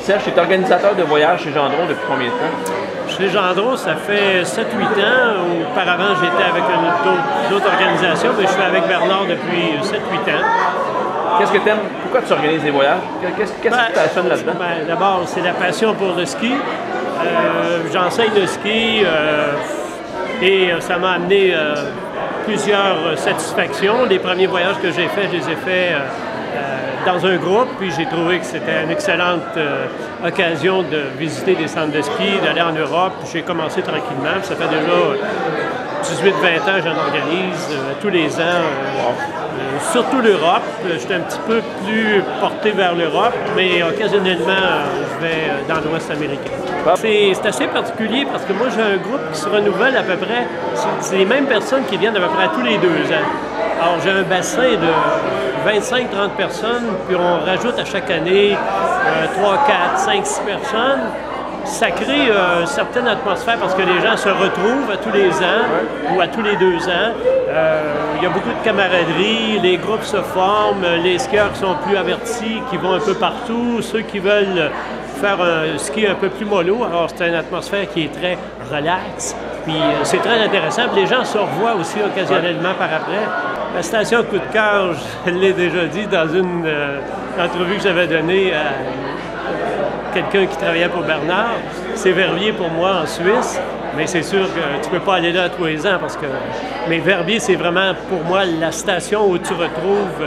Serge, tu es organisateur de voyage chez Gendron depuis combien de temps? Chez Gendron, ça fait 7-8 ans. Auparavant, j'étais avec d'autres organisations, mais je suis avec Bernard depuis 7-8 ans. Qu'est-ce que tu aimes? Pourquoi tu organises des voyages? Qu'est-ce qui te passionne là-dedans? D'abord, c'est la passion pour le ski. J'enseigne le ski et ça m'a amené plusieurs satisfactions. Les premiers voyages que j'ai faits, je les ai faits dans un groupe, puis j'ai trouvé que c'était une excellente occasion de visiter des centres de ski, d'aller en Europe. J'ai commencé tranquillement, puis ça fait déjà 18-20 ans que j'en organise tous les ans. Surtout l'Europe. Je suis un petit peu plus porté vers l'Europe, mais occasionnellement, je vais dans l'Ouest américain. C'est assez particulier parce que moi, j'ai un groupe qui se renouvelle à peu près. C'est les mêmes personnes qui viennent à peu près tous les 2 ans. Alors, j'ai un bassin de 25-30 personnes, puis on rajoute à chaque année 3, 4, 5, 6 personnes. Ça crée une certaine atmosphère parce que les gens se retrouvent à tous les ans ou à tous les 2 ans. Il y a beaucoup de camaraderie, les groupes se forment, les skieurs qui sont plus avertis, qui vont un peu partout, ceux qui veulent faire un ski un peu plus mollo. Alors, c'est une atmosphère qui est très relaxe, puis c'est très intéressant. Puis les gens se revoient aussi occasionnellement par après. La station Coup de cœur, je l'ai déjà dit dans une entrevue que j'avais donnée à quelqu'un qui travaillait pour Bernard, c'est Verbier pour moi en Suisse, mais c'est sûr que tu ne peux pas aller là tous les ans parce que... Mais Verbier, c'est vraiment pour moi la station où tu retrouves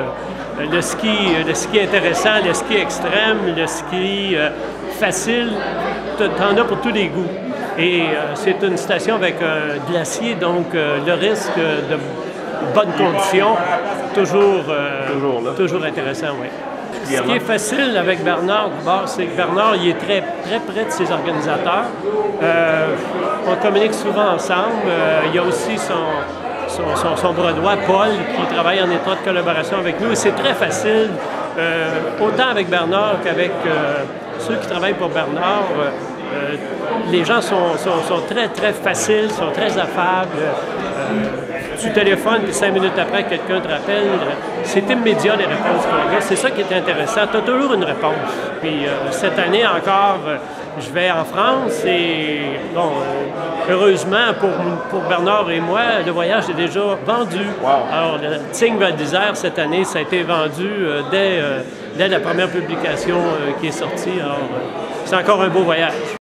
le ski intéressant, le ski extrême, le ski facile, tu en as pour tous les goûts. Et c'est une station avec un glacier, donc le risque de bonnes conditions, toujours intéressant, oui. Ce qui est facile avec Bernard, d'abord, c'est que Bernard, il est très près de ses organisateurs. On communique souvent ensemble. Il y a aussi son bras droit, Paul, qui travaille en étroite collaboration avec nous. C'est très facile, autant avec Bernard qu'avec ceux qui travaillent pour Bernard. Les gens sont très faciles, sont très affables. Tu téléphones, puis 5 minutes après, quelqu'un te rappelle. C'est immédiat, les réponses qu'on a. C'est ça qui est intéressant. Tu as toujours une réponse. Puis cette année encore, je vais en France et, bon, heureusement pour Bernard et moi, le voyage est déjà vendu. Wow. Alors, le Tignes Val d'Isère, cette année, ça a été vendu dès la première publication qui est sortie. Alors, c'est encore un beau voyage.